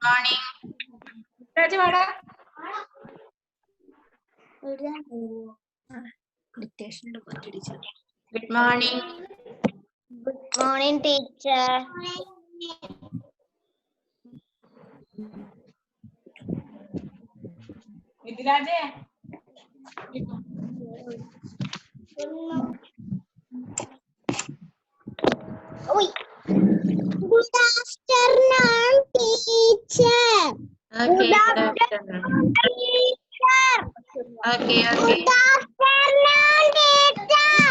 Morning. Rajawada. Dictation to what teacher. Good morning. Good morning, teacher. Vidiraje. Good afternoon, teacher. Okay. Good Good afternoon, afternoon. teacher.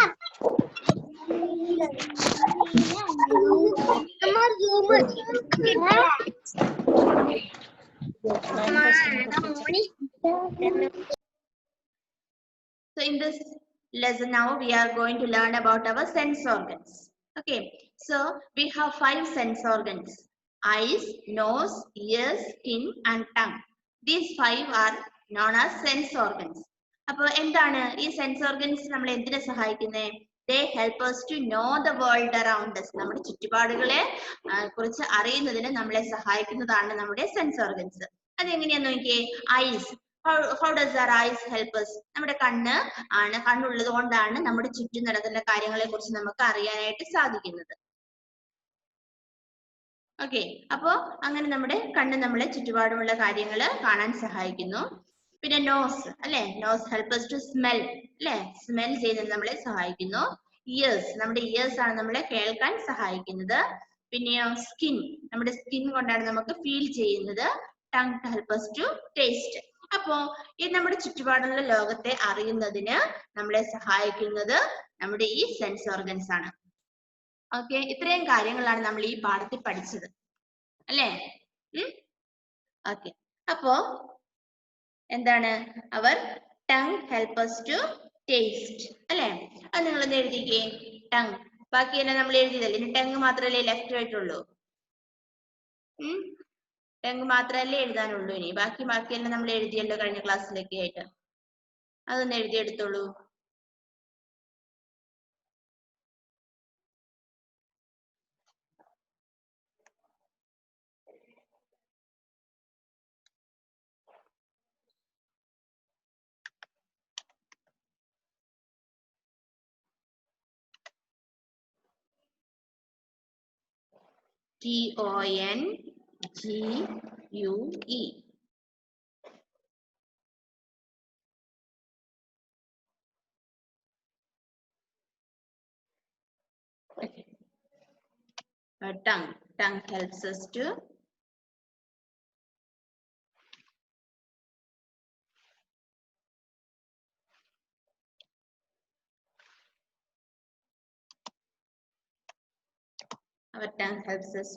Okay. Good afternoon, teacher. So in this lesson now we are going to learn about our sense organs. Okay. So we have 5 sense organs: eyes, nose, ears, skin and tongue. These 5 are known as sense organs. അപ്പോൾ എന്താണ് ഈ sense organs നമ്മളെ എന്തിനെ സഹായിക്കുന്നത്? They help us to know the world around us. നമ്മുടെ ചുറ്റുപാടുകളെ കുറിച്ച് അറിയുന്നതിന് നമ്മളെ സഹായിക്കുന്നതാണ് നമ്മുടെ സെൻസ് ഓർഗൻസ്. അതെങ്ങനെയാന്ന് നോക്കിയേ. Eyes. How does our eyes help us? നമ്മുടെ കണ്ണുള്ളത് കൊണ്ടാണ് നമ്മുടെ ചുറ്റും നടക്കുന്ന കാര്യങ്ങളെ കുറിച്ച് നമുക്ക് അറിയാനായിട്ട് സാധിക്കുന്നത്. ഓക്കെ. അപ്പോ അങ്ങനെ നമ്മുടെ കണ്ണ് നമ്മളെ ചുറ്റുപാടുമുള്ള കാര്യങ്ങൾ കാണാൻ സഹായിക്കുന്നു. പിന്നെ നോസ് അല്ലെ, nose help us to smell അല്ലെ, സ്മെൽ ചെയ്യുന്നതിന് നമ്മളെ സഹായിക്കുന്നു. ഇയേഴ്സ്, നമ്മുടെ ഇയേഴ്സ് ആണ് നമ്മളെ കേൾക്കാൻ സഹായിക്കുന്നത്. പിന്നെയോ സ്കിൻ, നമ്മുടെ സ്കിൻ കൊണ്ടാണ് നമുക്ക് ഫീൽ ചെയ്യുന്നത്. Tongue help us to taste. അപ്പോ ഈ നമ്മുടെ ചുറ്റുപാടുള്ള ലോകത്തെ അറിയുന്നതിന് നമ്മളെ സഹായിക്കുന്നത് നമ്മുടെ ഈ സെൻസ് ഓർഗൻസ് ആണ്. ഓക്കെ, ഇത്രയും കാര്യങ്ങളാണ് നമ്മൾ ഈ പാഠത്തിൽ പഠിച്ചത് അല്ലേ? ഓക്കെ. അപ്പോ എന്താണ്? അവർ tongue help us to taste അല്ലെ? അത് നിങ്ങളൊന്ന് എഴുതിക്കേ. ടങ്. ബാക്കിയെല്ലാം നമ്മൾ എഴുതിയതല്ലേ? ഇനി ടങ് മാത്രമല്ലേ ലെഫ്റ്റ് ആയിട്ടുള്ളൂ? ടങ് മാത്രമല്ലേ എഴുതാനുള്ളൂ. ഇനി ബാക്കിയെല്ലാം നമ്മൾ എഴുതിയല്ലോ കഴിഞ്ഞ ക്ലാസ്സിലൊക്കെ ആയിട്ട്. അതൊന്ന് എഴുതിയെടുത്തോളൂ. TONGUE. Okay. Tongue helps us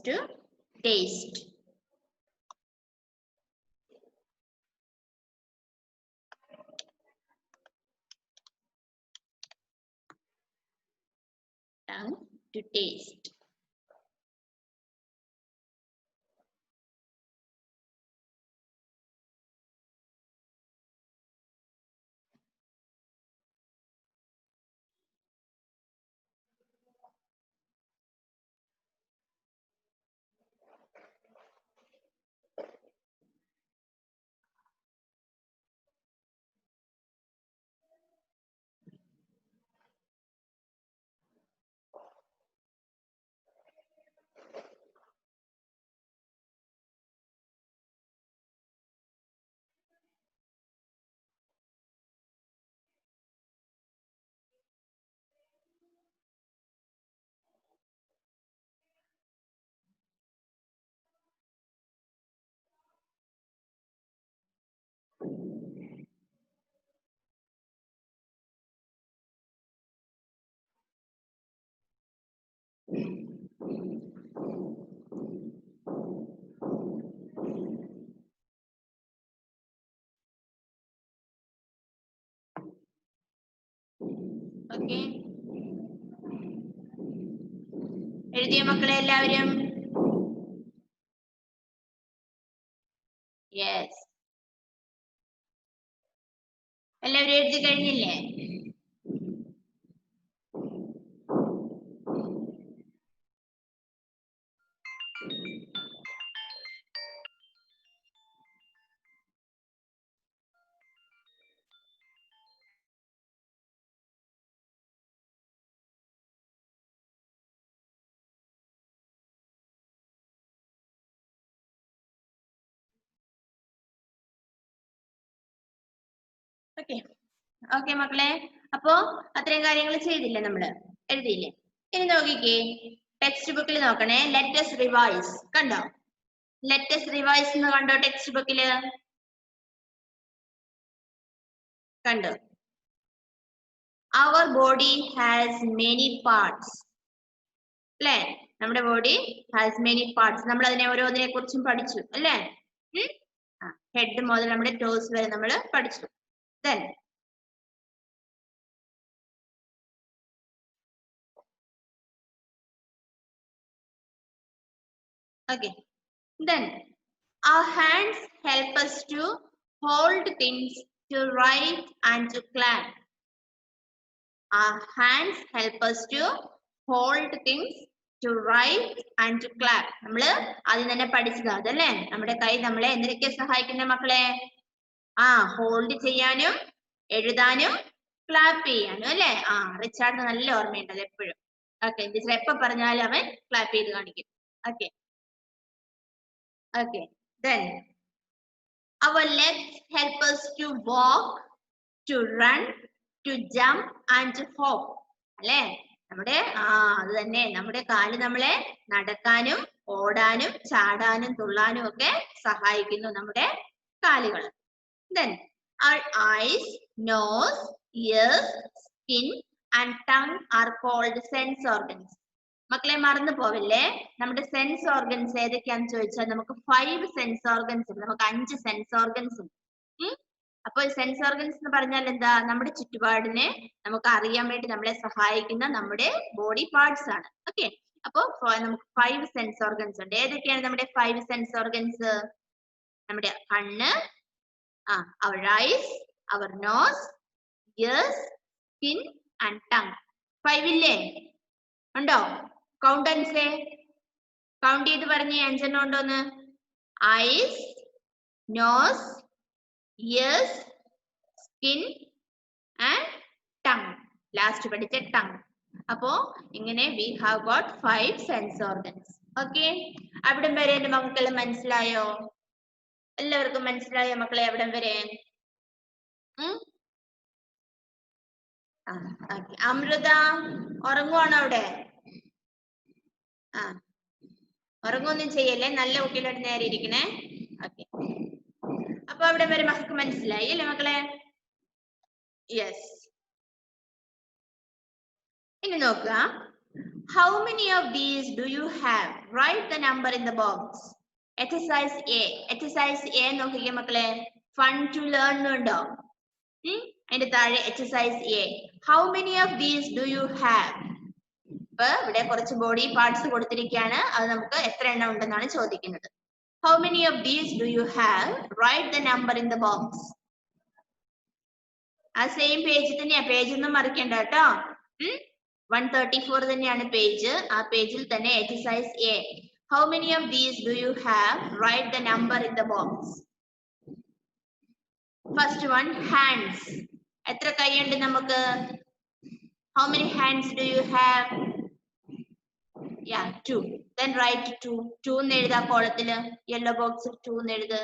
to taste. Tongue to taste. Okay, എഴുതിയ മക്കളെ എല്ലാവരും? യെസ്, എല്ലാവരും എഴുതി കഴിഞ്ഞില്ലേ? ഓക്കെ ഓക്കെ മക്കളെ, അപ്പോ അത്രയും കാര്യങ്ങൾ ചെയ്തില്ലേ, നമ്മള് എഴുതിയില്ലേ? ഇനി നോക്കിക്കേ, ടെക്സ്റ്റ് ബുക്കിൽ നോക്കണേ. ലെറ്റസ് റിവൈസ് കണ്ടോ? ലെറ്റസ് റിവൈസ് എന്ന് കണ്ടോ ടെക്സ്റ്റ് ബുക്കില്? കണ്ടോ? Our body has many parts അല്ലേ? നമ്മുടെ ബോഡി ഹാസ് മെനി പാർട്സ്. നമ്മൾ അതിനെ ഓരോന്നിനെ കുറിച്ചും പഠിച്ചു അല്ലേ? ഹെഡ് മുതൽ നമ്മുടെ ടോസ് വരെ നമ്മൾ പഠിച്ചു. Then okay, then our hands help us to hold things, to write and to clap. Our hands help us to hold things, to write and to clap. നമ്മൾ ആദ്യം തന്നെ പഠിച്ചതാ അതല്ലേ? നമ്മുടെ കൈ നമ്മളെ എന്തിനൊക്കെ സഹായിക്കുന്ന മക്കളെ? ഹോൾഡ് ചെയ്യാനും എഴുതാനും ക്ലാപ്പ് ചെയ്യാനും അല്ലേ? റിച്ചാർഡ് നല്ല ഓർമ്മയുണ്ട് അത് എപ്പോഴും. ഓക്കെ, ടീച്ചർ എപ്പോ പറഞ്ഞാലും അവൻ ക്ലാപ്പ് ചെയ്ത് കാണിക്കും. Okay okay, then our legs help us to walk, to run, to jump and to hop. അല്ലേ? നമ്മുടെ അത് തന്നെ, നമ്മുടെ കാല് നമ്മളെ നടക്കാനും ഓടാനും ചാടാനും തുള്ളാനും ഒക്കെ സഹായിക്കുന്നു നമ്മുടെ കാലുകൾ. Then our eyes, nose, ears, skin and tongue are called sense organs. മക്കളെ മറന്നു പോവില്ലേ, നമ്മുടെ സെൻസ് ഓർഗൻസ് ഏതൊക്കെയാന്ന് ചോദിച്ചാൽ നമുക്ക് 5 സെൻസ് ഓർഗൻസ് ഉണ്ട്. നമുക്ക് 5 സെൻസ് ഓർഗൻസ് ഉണ്ട്. അപ്പോൾ സെൻസ് ഓർഗൻസ് എന്ന് പറഞ്ഞാൽ എന്താ? നമ്മുടെ ചുറ്റുപാടിനെ നമുക്ക് അറിയാൻ വേണ്ടി നമ്മളെ സഹായിക്കുന്ന നമ്മുടെ ബോഡി പാർട്സ് ആണ്. ഓക്കെ, അപ്പോ നമുക്ക് 5 സെൻസ് ഓർഗൻസ് ഉണ്ട്. ഏതൊക്കെയാണ് നമ്മുടെ 5 സെൻസ് ഓർഗൻസ്? നമ്മുടെ കണ്ണ്, our eyes, our nose, ears, skin and tongue. 5 ഇല്ലേ? ഉണ്ടോ? കൗണ്ടൻസേ, കൗണ്ട് ചെയ്ത് പറഞ്ഞേ 5 എണ്ണം ഉണ്ടോന്ന്? Eyes, nose, ears, skin and tongue. Last പഠിച്ച ടങ്. അപ്പോ ഇങ്ങനെ we have got 5 sense organs. Okay, അവിടം വരെ എന്റെ മക്കൾക്ക് മനസ്സിലായോ? എല്ലാവർക്കും മനസ്സിലായോ മക്കളെ അവിടം വരെ? അമൃത ഉറങ്ങുവാണോ അവിടെ? ഉറങ്ങൊന്നും ചെയ്യല്ലേ, നല്ല കുട്ടികളോട് നേരെ ഇരിക്കണേ. ഓക്കെ, അപ്പൊ അവിടെ വരെ മക്കൾക്ക് മനസ്സിലായി അല്ലേ മക്കളെ? യെസ്. ഇനി നോക്കുക, how many of these do you have? Write the number in the box. Exercise A. Exercise A നോക്കിക്കേ മക്കളെ, fun to learn ഉണ്ടോ? അതിന്റെ താഴെ exercise A. How many of these do you have? ഇപ്പൊ ഇവിടെ കുറച്ച് ബോഡി പാർട്സ് കൊടുത്തിരിക്കുകയാണ്, അത് നമുക്ക് എത്ര എണ്ണം ഉണ്ടെന്നാണ് ചോദിക്കുന്നത്. How many of these do you have? Write the number in the box. ആ സെയിം പേജ് തന്നെയാ, പേജ് ഒന്നും മറിക്കണ്ട കേട്ടോ. 134 തന്നെയാണ് പേജ്. ആ പേജിൽ തന്നെ exercise A. How many of these do you have? Write the number in the box. First one, hands. എത്ര കൈയുണ്ട് നമുക്ക്? How many hands do you have? Yeah, 2. Then write 2. 2 എന്ന് എഴുതാ കോളത്തില്, യെല്ലോ ബോക്സിൽ 2 എന്ന് എഴുത്.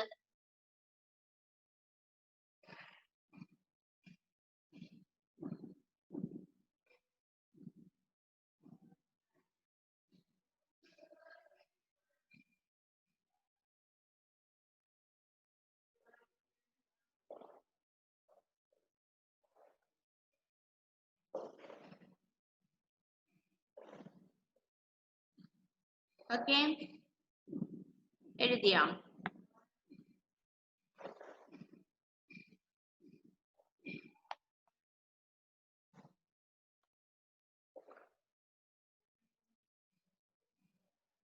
ഓക്കെ, എഴുതിയോ?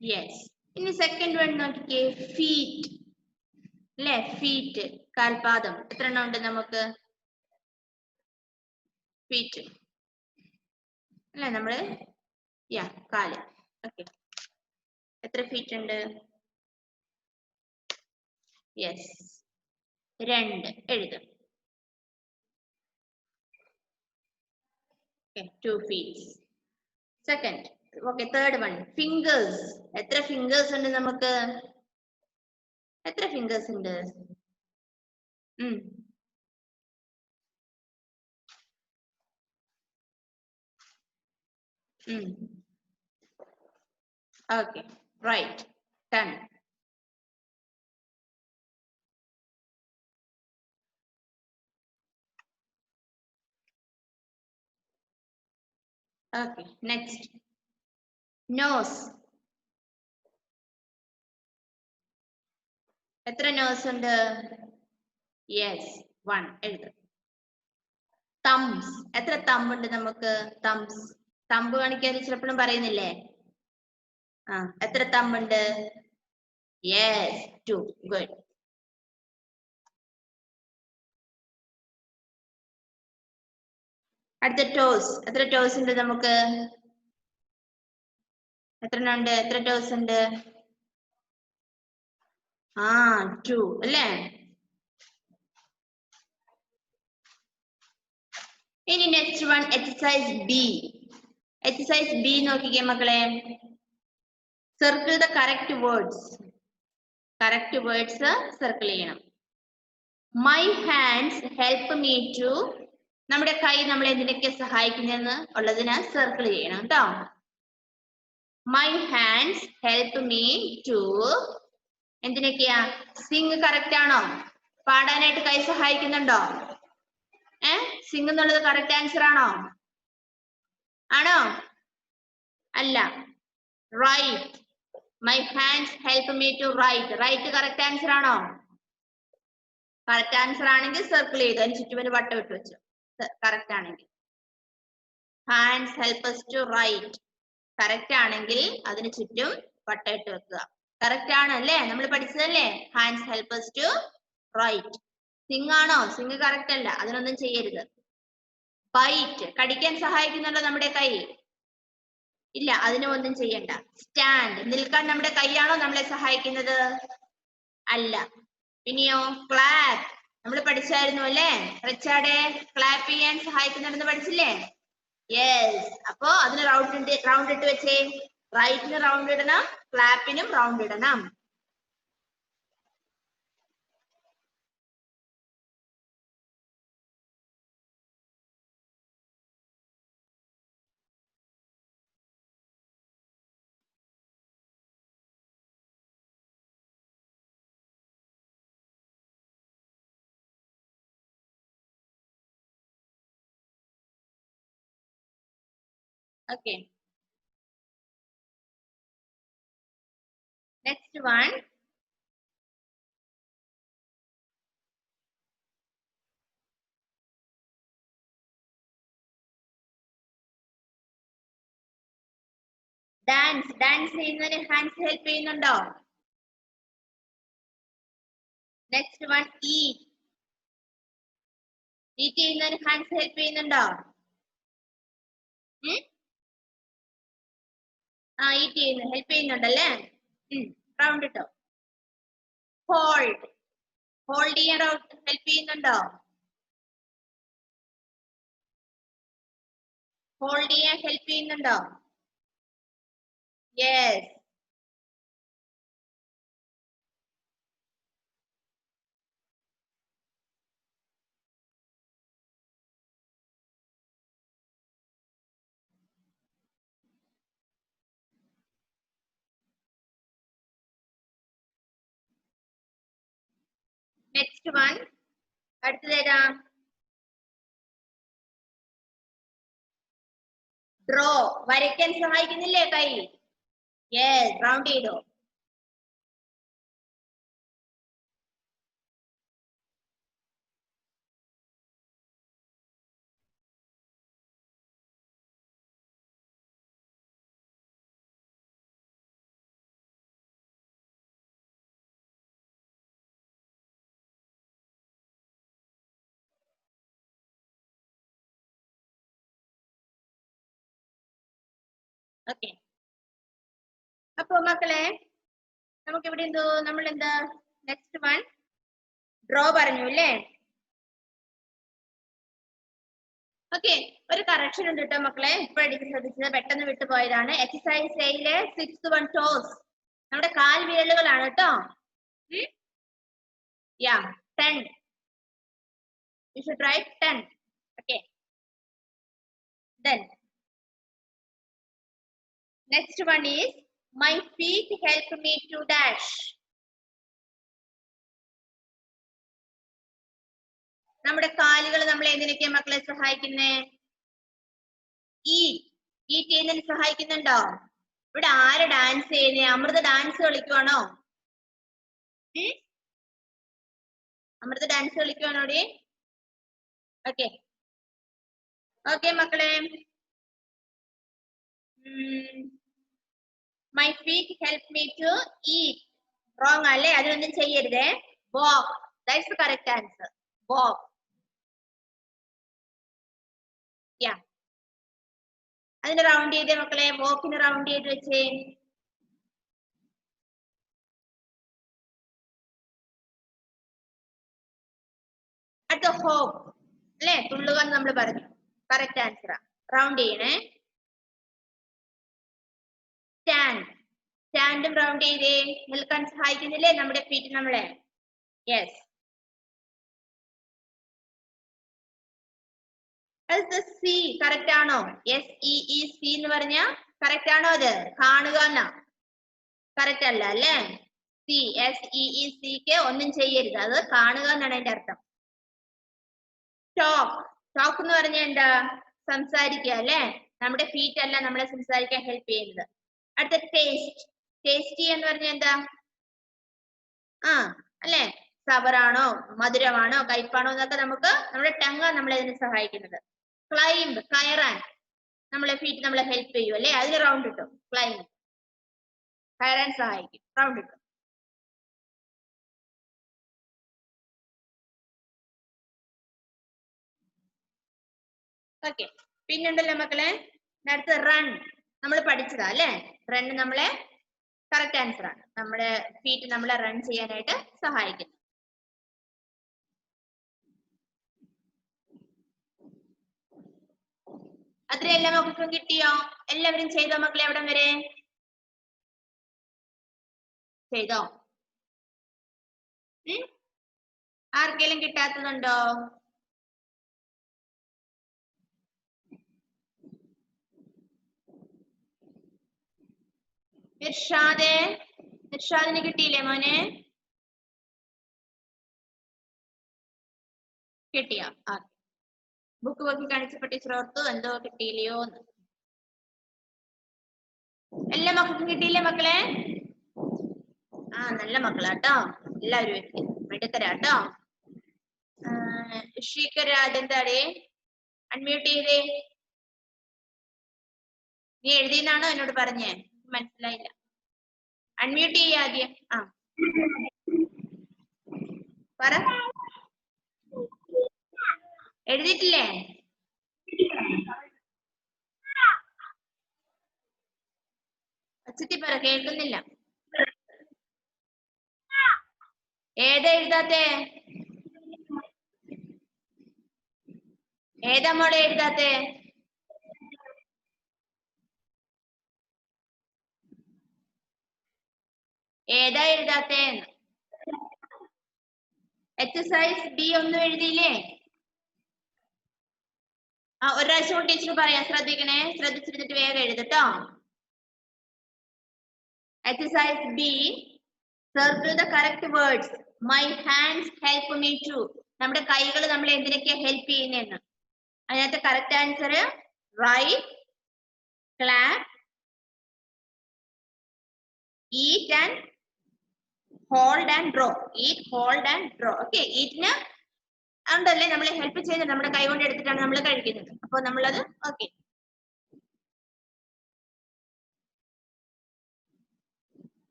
യെസ്. ഇനി സെക്കൻഡ് വൺ നോക്കിക്കേ, ഫീറ്റ് അല്ലെ? ഫീറ്റ്, കാൽപാദം. എത്ര എണ്ണം ഉണ്ട് നമുക്ക്? ഫീറ്റ് അല്ലെ, നമ്മള് കാല്. ഓക്കെ, എത്ര ഫീറ്റ് ഉണ്ട്? യെസ്, 2 എഴുതും. 2 feet. Second, okay, third one, fingers. എത്ര fingers ഉണ്ട് നമുക്ക്? എത്ര fingers ഉണ്ട്? Okay, right. 10. Okay, next. Nose. എത്ര nose ഉണ്ട്? Yes, 1. എഴുത്. Thumbs. എത്ര thumb ഉണ്ട് നമുക്ക്? Thumbs. Thumb കാണിക്കാൻ ചിലപ്പോഴും പറയുന്നില്ലേ? എത്ര thumb ഉണ്ട്? Yes, 2. Good. അടുത്ത toes. എത്ര toes ഉണ്ട് നമുക്ക്? എത്ര ഉണ്ട്? എത്ര toes ഉണ്ട്? 2 അല്ലേ? ഇനി next one exercise B. Exercise B നോക്കിക്കേ മക്കളെ. Circle the correct words. Correct words circle ചെയ്യണം. My hands help me to. നമ്മുടെ കൈ നമ്മളെ എന്തിനൊക്കെ സഹായിക്കുന്നതെന്ന് ഉള്ളതിന് സർക്കിൾ ചെയ്യണം കേട്ടോ. My hands help me to എന്തിനൊക്കെയാ? സിംഗ് കറക്റ്റ് ആണോ? പാടാനായിട്ട് കൈ സഹായിക്കുന്നുണ്ടോ? സിംഗ് എന്നുള്ളത് കറക്റ്റ് ആൻസർ ആണോ? ആണോ? അല്ല. Right. My hands help me to write. Right correct answer ആണോ? കറക്റ്റ് ആൻസർ ആണെങ്കിൽ സർക്കിൾ ചെയ്തു, അതിന് ചുറ്റും ഒരു വട്ടം ഇട്ട് വെച്ചു. കറക്റ്റ് ആണെങ്കിൽ hands help us to write. Correct ആണെങ്കിൽ അതിന് ചുറ്റും വട്ടം ഇട്ട് വെക്കുക. കറക്റ്റ് ആണ് അല്ലേ? നമ്മൾ പഠിച്ചതല്ലേ hands help us to right. Sing ആണോ? സിംഗ് കറക്റ്റ് അല്ല, അതിനൊന്നും ചെയ്യരുത്. ബൈറ്റ്. കടിക്കാൻ സഹായിക്കുന്നുണ്ടോ നമ്മുടെ കൈ? ഇല്ല, അതിനും ഒന്നും ചെയ്യണ്ട. സ്റ്റാൻഡ്. നിൽക്കാൻ നമ്മുടെ കൈയാണോ നമ്മളെ സഹായിക്കുന്നത്? അല്ല. പിന്നെയോ ക്ലാപ്പ്. നമ്മൾ പഠിച്ചായിരുന്നു അല്ലേ? റിച്ചാർഡ് ക്ലാപ്പ് ചെയ്യാൻ സഹായിക്കുന്നുണ്ടെന്ന് പഠിച്ചില്ലേ? യെസ്. അപ്പോ അതിന് റൗണ്ട് ഇട്ട് വെച്ചേ. റൈറ്റിന് റൗണ്ട് ഇടണം, ക്ലാപ്പിനും റൗണ്ട് ഇടണം. Okay. Next one. Dance. Dance ചെയ്യുന്നതിന് ഹാൻഡ്സ് ഹെൽപ്പ് ചെയ്യുന്നുണ്ടോ? Next one eat. ഈറ്റ് ചെയ്യുന്നതിന് ഹാൻഡ്സ് ഹെൽപ്പ് ചെയ്യുന്നുണ്ടോ? ഈറ്റ് ചെയ്യുന്നു, ഹെൽപ്പ് ചെയ്യുന്നുണ്ടല്ലേ? റൗണ്ട് ഇട്ടോ. ഹോൾഡ്. ഹോൾഡ് ചെയ്യാൻ ഹെൽപ്പ് ചെയ്യുന്നുണ്ടോ? ഹോൾഡ് ചെയ്യാൻ ഹെൽപ്പ് ചെയ്യുന്നുണ്ടോ? യെസ്. Next one. അടുത്തതേതാ? ഡ്രോ. വരയ്ക്കാൻ സഹായിക്കുന്നില്ലേ കൈ? യെസ്. റൗണ്ട് ചെയ്തോ. ഓക്കെ. അപ്പൊ മക്കളെ നമുക്ക് ഇവിടെ നമ്മൾ എന്താ നെക്സ്റ്റ് വൺ ഡ്രോ പറഞ്ഞു അല്ലേ? ഓക്കെ. ഒരു കറക്ഷൻ ഉണ്ട് കേട്ടോ മക്കളെ. ഇപ്പോഴെനിക്ക് ശ്രദ്ധിച്ചത്, പെട്ടെന്ന് വിട്ടുപോയതാണ്. എക്സസൈസ് എയിലെ 6th വൺ ടോസ്. നമ്മുടെ കാൽ വിരലുകളാണ് കേട്ടോ. യാ 10. You should write 10. Okay. Then Next one is my feet help me to dash. നമ്മുടെ കാലുകൾ നമ്മളെ എന്തിനൊക്കെയാ മക്കളെ സഹായിക്കുന്നേ? ഈറ്റ് ചെയ്യുന്നതിന് സഹായിക്കുന്നുണ്ടോ? ഇവിടെ ആര് ഡാൻസ് ചെയ്യുന്നേ? അമൃത ഡാൻസ് കളിക്കുവാണോ? അമൃത ഡാൻസ് കളിക്കുവാണോടി? ഓക്കെ ഓക്കെ മക്കളെ. My feet help me to eat. Wrong അല്ലേ? അതൊന്നും ചെയ്യരുതേ. Walk. That's the correct answer. Walk. Yeah. അതിന് റൗണ്ട് ചെയ്തേ മക്കളെ. വോക്കിന് റൗണ്ട് ചെയ്ത് വെച്ചേ. അടുത്ത ഹോപ്പ് അല്ലേ? തുള്ളുക എന്ന് നമ്മൾ പറഞ്ഞു. Correct answer. റൗണ്ട് ചെയ്യണേ. സ്റ്റാൻഡും റൗണ്ട് ചെയ്തേ. നിൽക്കാൻ സഹായിക്കുന്നില്ലേ നമ്മുടെ ഫീറ്റ് നമ്മളെ? യെസ്. സി കറക്റ്റ് ആണോ? SEEC എന്ന് പറഞ്ഞ കറക്റ്റ് ആണോ? അത് കാണുക എന്നാ. കറക്റ്റ് അല്ല അല്ലേ? SEEC ഒന്നും ചെയ്യരുത്. അത് കാണുക എന്നാണ് അതിന്റെ അർത്ഥം. ടോക്ക് എന്ന് പറഞ്ഞ എന്താ? സംസാരിക്കുക അല്ലേ? നമ്മുടെ ഫീറ്റ് അല്ല നമ്മളെ സംസാരിക്കാൻ ഹെൽപ്പ് ചെയ്യുന്നത്. അടുത്ത ടേസ്റ്റി എന്ന് പറഞ്ഞ എന്താ? അല്ലേ? സവറാണോ മധുരമാണോ കയ്പാണോ എന്നൊക്കെ നമുക്ക് നമ്മുടെ ടങ് നമ്മളെ ഇതിന് സഹായിക്കുന്നത്. ക്ലൈംബ് കയറാൻ നമ്മളെ ഫീറ്റ് നമ്മളെ ഹെൽപ്പ് ചെയ്യും അല്ലേ? അതിന് റൗണ്ട് കിട്ടും. ക്ലൈംബ് കയറാൻ സഹായിക്കും. റൗണ്ട് കിട്ടും. ഓക്കെ. പിന്നുണ്ടല്ലോ മക്കളെ അടുത്ത് റൺ. നമ്മൾ പഠിച്ചതാ അല്ലേ? റൺ നമ്മളെ കറക്റ്റ് ആൻസർ ആണ്. നമ്മുടെ ഫീറ്റ് നമ്മളെ റൺ ചെയ്യാനായിട്ട് സഹായിക്കുന്നു. അത്രയും എല്ലാ മക്കൾക്കും കിട്ടിയോ? എല്ലാവരും ചെയ്തോ മക്കളെ? എവിടം വരെ ചെയ്തോ? ആർക്കെങ്കിലും കിട്ടാത്തതുണ്ടോ? ഇർഷാദിന് കിട്ടിയില്ലേ മോനെ? കിട്ടിയോ? ബുക്ക് നോക്കി കാണിച്ചപ്പോ ടീച്ചർ ഓർത്തു എന്തോ കിട്ടിയില്ലയോ എന്ന്. എല്ലാ മക്കൾക്കും കിട്ടിയില്ലേ മക്കളെ? നല്ല മക്കളാട്ടോ എല്ലാവരും. മിടുക്കരാട്ടോ. ശ്രീകരാജ് എന്താടേ? അൺമ്യൂട്ട് ചെയ്തേ. നീ എഴുതിയെന്നാണോ എന്നോട് പറഞ്ഞേ? മനസ്സിലായില്ല. അൺമ്യൂട്ട് ചെയ്യ ആദ്യം. പറ. എഴുതിയിട്ടില്ലേ? അച്ഛത്തി പറ, കേൾക്കുന്നില്ല. ഏതാ എഴുതാത്തേ? ഏതാ മോളെ എഴുതാത്തേ? ഏതാ എഴുതാത്തേ? എക്സസൈസ് B ഒന്നും എഴുതിയില്ലേ? ഒരു പ്രാവശ്യം കൂടി ടീച്ചർ പറയാം. ശ്രദ്ധിക്കണേ. ശ്രദ്ധിച്ചിരുന്നിട്ട് വേഗം എഴുതട്ടോ. Exercise B. Circle the correct words. My hands help me to. നമ്മുടെ കൈകൾ നമ്മളെ എന്തിനൊക്കെ ഹെൽപ്പ് ചെയ്യുന്നെന്ന്. അതിനകത്ത് correct answer right, clap, eat and hold and draw. Eat, hold and draw. Okay. ഈറ്റിന് അതുകൊണ്ടല്ലേ നമ്മളെ ഹെൽപ്പ് ചെയ്യുന്നത്. നമ്മുടെ കൈ കൊണ്ട് എടുത്തിട്ടാണ് നമ്മൾ കഴിക്കുന്നത്. അപ്പൊ നമ്മളത് ഓക്കെ.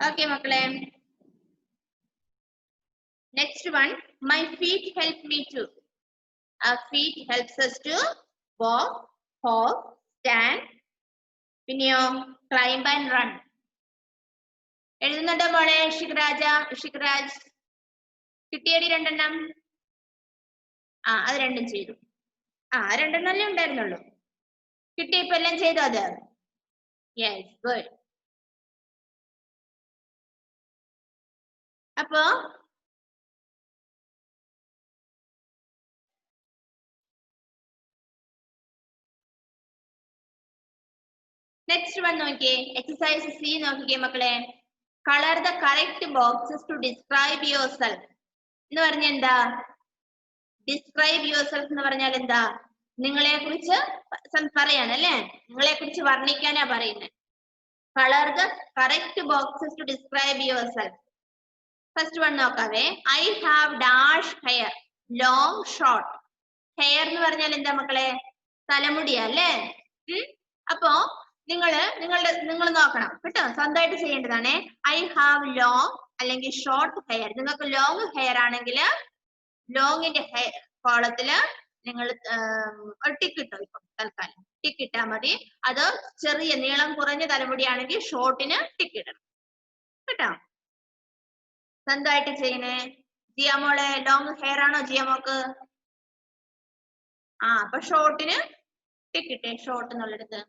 ഓക്കെ മക്കളെ. Next one. My feet help me to. Our feet helps us to walk, hop, stand, പിന്നെയോ climb and run. എഴുതുന്നുണ്ടോ മോളെ? ഇഷിഖ്രാജ് കിട്ടിയടി രണ്ടെണ്ണം? അത് രണ്ടും ചെയ്തു. രണ്ടെണ്ണല്ലേ ഉണ്ടായിരുന്നുള്ളൂ. കിട്ടിയപ്പോ എല്ലാം ചെയ്തു അത്? Yes, good. അപ്പോ നെക്സ്റ്റ് വൺ നോക്കിയേ, എക്സസൈസ് സി നോക്കിക്കേ മക്കളെ. Colour the correct boxes to describe yourself എന്ന് പറഞ്ഞ എന്താ? ഡിസ്ക്രൈബ് യുവർ സെൽഫ് എന്ന് പറഞ്ഞാൽ എന്താ? നിങ്ങളെ കുറിച്ച് പറയാണ് അല്ലേ, നിങ്ങളെ കുറിച്ച് വർണ്ണിക്കാനാ പറയുന്നത്. Colour the correct boxes to describe yourself. First one നോക്കാവേ. I have dash hair, long short. Hair എന്ന് പറഞ്ഞാൽ എന്താ മക്കളെ? തലമുടിയാ അല്ലേ? അപ്പോ നിങ്ങൾ നോക്കണം കേട്ടോ, സ്വന്തമായിട്ട് ചെയ്യേണ്ടതാണ്. ഐ ഹാവ് ലോങ് അല്ലെങ്കിൽ ഷോർട്ട് ഹെയർ. നിങ്ങൾക്ക് ലോങ് ഹെയർ ആണെങ്കിൽ ലോങ്ങിന്റെ കോളത്തില് നിങ്ങൾ ടിക്ക് ഇട്ടോ. ഇപ്പൊ തൽക്കാലം ടിക്ക് ഇട്ടാ മതി. അത് ചെറിയ നീളം കുറഞ്ഞ തലമുടിയാണെങ്കിൽ ഷോർട്ടിന് ടിക്ക് ഇടണം കേട്ടോ. സ്വന്തമായിട്ട് ചെയ്യണേ. ജിയാമോളെ ലോങ് ഹെയർ ആണോ ജിയാമോക്ക്? അപ്പൊ ഷോർട്ടിന് ടിക്ക് ഇട്ടേ, ഷോർട്ട് എന്നുള്ളടുത്ത്.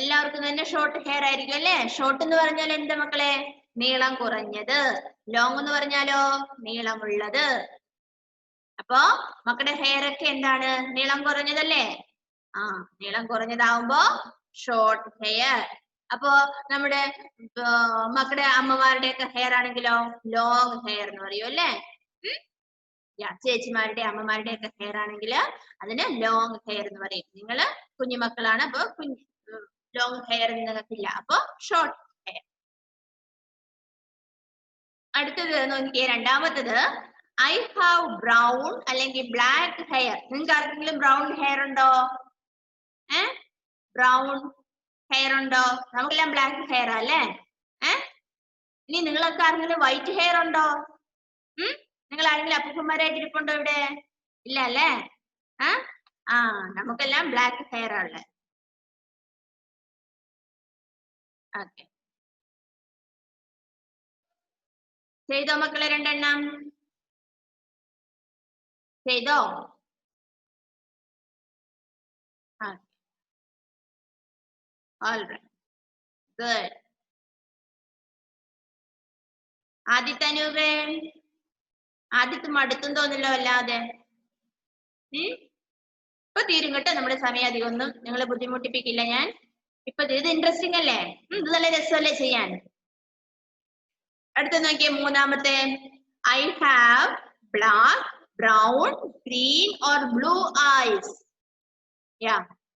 എല്ലാവർക്കും തന്നെ ഷോർട്ട് ഹെയർ ആയിരിക്കും അല്ലേ? ഷോർട്ട് എന്ന് പറഞ്ഞാൽ എന്താ മക്കളെ? നീളം കുറഞ്ഞത്. ലോങ് എന്ന് പറഞ്ഞാലോ നീളമുള്ളത്. അപ്പോ മക്കളുടെ ഹെയർ ഒക്കെ എന്താണ്? നീളം കുറഞ്ഞതല്ലേ? നീളം കുറഞ്ഞതാവുമ്പോ ഷോർട്ട് ഹെയർ. അപ്പോ നമ്മുടെ മക്കളുടെ അമ്മമാരുടെ ഒക്കെ ഹെയർ ആണെങ്കിലോ ലോങ് ഹെയർ എന്ന് പറയും അല്ലേ? ചേച്ചിമാരുടെ അമ്മമാരുടെ ഒക്കെ ഹെയർ ആണെങ്കിൽ അതിന് ലോങ് ഹെയർ എന്ന് പറയും. നിങ്ങള് കുഞ്ഞുമക്കളാണ്, അപ്പൊ ലോങ് ഹെയർ നിങ്ങൾക്കില്ല, അപ്പൊ ഷോർട്ട് ഹെയർ. അടുത്തത് നോക്കിയേ, രണ്ടാമത്തത്. ഐ ഹാവ് ബ്രൗൺ അല്ലെങ്കിൽ ബ്ലാക്ക് ഹെയർ. നിങ്ങൾക്ക് ആർക്കെങ്കിലും ബ്രൗൺ ഹെയർ ഉണ്ടോ? ബ്രൗൺ ഹെയർ ഉണ്ടോ? നമുക്കെല്ലാം ബ്ലാക്ക് ഹെയർ അല്ലേ? ഇനി നിങ്ങളൊക്കെ ആരെങ്കിലും വൈറ്റ് ഹെയർ ഉണ്ടോ? നിങ്ങൾ ആരെങ്കിലും അപ്പൂപ്പന്മാരായിട്ട് ഇരിപ്പുണ്ടോ ഇവിടെ? ഇല്ല അല്ലേ? നമുക്കെല്ലാം ബ്ലാക്ക് ഹെയർ ഉള്ളത്. ഓക്കെ, ചെയ്തോ മക്കളെ? രണ്ടെണ്ണം ചെയ്തോ? All right, good. ആദിത്യ അനൂപേ, ആദ്യത്തെ മടുത്തും തോന്നില്ലോ അല്ലാതെ? ഇപ്പൊ തീരും കേട്ടോ, നമ്മുടെ സമയം അധികം ഒന്നും നിങ്ങളെ ബുദ്ധിമുട്ടിപ്പിക്കില്ല ഞാൻ. ഇപ്പൊ ഇത് ഇൻട്രസ്റ്റിംഗ് അല്ലേ? ഇത് നല്ല രസമല്ലേ ചെയ്യാൻ? അടുത്ത നോക്കിയേ, മൂന്നാമത്തെ. I have black, brown, green or blue eyes.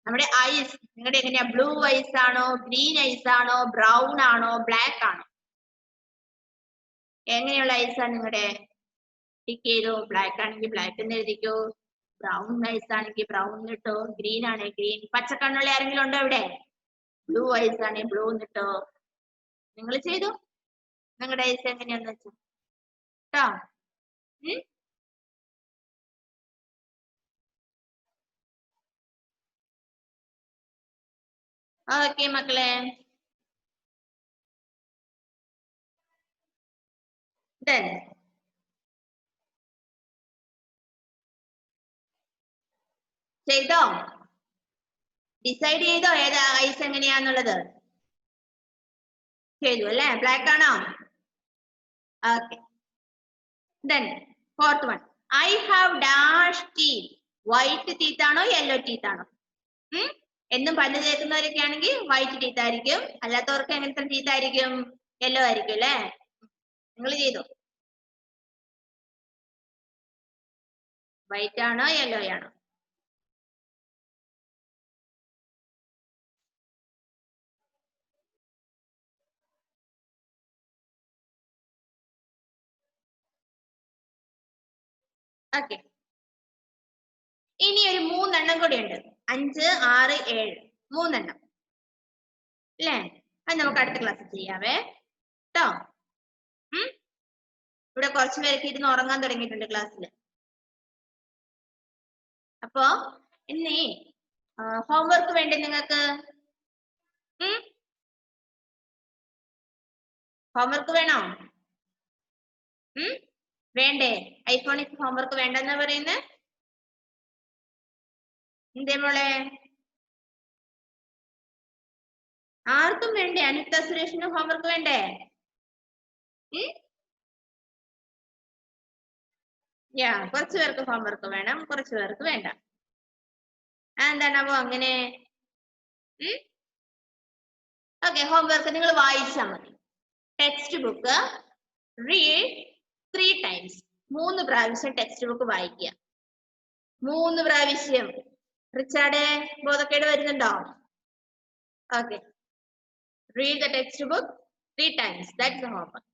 നമ്മുടെ ഐസ് നിങ്ങളുടെ എങ്ങനെയാ? ബ്ലൂ ഐസ് ആണോ, ഗ്രീൻ ഐസ് ആണോ, ബ്രൗൺ ആണോ, ബ്ലാക്ക് ആണോ? എങ്ങനെയുള്ള ഐസാണ് നിങ്ങളുടെ? ടിക്ക് ചെയ്തോ. ബ്ലാക്ക് ആണെങ്കിൽ ബ്ലാക്ക് എന്ന് എഴുതിക്കോ. ബ്രൗൺ ഐസ് ആണെങ്കിൽ ബ്രൗൺ ഇട്ടോ. ഗ്രീൻ ആണെങ്കിൽ ഗ്രീൻ. പച്ചക്കണ്ണുള്ള ആരെങ്കിലും ഉണ്ടോ ഇവിടെ? ബ്ലൂ ഐസ് ആണെങ്കിൽ ബ്ലൂ ഇട്ടോ. നിങ്ങൾ ചെയ്തു നിങ്ങളുടെ ഐസ് എങ്ങനെയാന്ന് വെച്ചോ കേട്ടോ. ഓക്കെ മക്കളെ, ചെയ്തോ? ഡിസൈഡ് ചെയ്തോ ഏതാ ഐസ് എങ്ങനെയാന്നുള്ളത്? ചെയ്തു അല്ലേ? ബ്ലാക്ക് ആണോ? Okay. Then fourth one. I have dash teeth. White teeth ആണോ യെല്ലോ ടീത്ത് ആണോ? എന്നും പല്ല് തേക്കുന്നവരൊക്കെ ആണെങ്കിൽ വൈറ്റ് ടീത്ത് ആയിരിക്കും. അല്ലാത്തവർക്ക് എങ്ങനത്തെ ടീത്ത് ആയിരിക്കും? യെല്ലോ ആയിരിക്കും അല്ലേ? നിങ്ങൾ ചെയ്തോ? വൈറ്റ് ആണോ യെല്ലോ ആണോ? ഓക്കെ, ഇനി ഒരു 3 എണ്ണം കൂടി ഉണ്ട്. 5, 6, 7 3 എണ്ണം അല്ലേ? അത് നമുക്ക് അടുത്ത ക്ലാസ് ചെയ്യാവേ കേട്ടോ. ഇവിടെ കുറച്ചു പേരൊക്കെ ഇരുന്ന് ഉറങ്ങാൻ തുടങ്ങിയിട്ടുണ്ട് ക്ലാസ്സിൽ. അപ്പോ ഇനി ഹോംവർക്ക് വേണ്ടേ നിങ്ങൾക്ക്? ഹോംവർക്ക് വേണോ? വേണ്ടേ? ഐഫോണിക് ഹോംവർക്ക് വേണ്ടെന്നാ പറയുന്നത്? എന്തേ മോളെ? ആർക്കും വേണ്ടേ? അനിത സുരേഷിന് ഹോംവർക്ക് വേണ്ടേ? കുറച്ചു പേർക്ക് ഹോംവർക്ക് വേണം, കുറച്ചു പേർക്ക് വേണ്ട. എന്താണാവോ അങ്ങനെ? ഓക്കെ, ഹോംവർക്ക് നിങ്ങൾ വായിച്ചാൽ മതി. Text book read 3 times. 3 പ്രാവശ്യം ടെക്സ്റ്റ് ബുക്ക് വായിക്കുക. 3 പ്രാവശ്യം. റിച്ചാർഡ്, ബോധക്കേട് വരുന്നുണ്ടോ? Okay, read the textbook 3 times. That's the homework.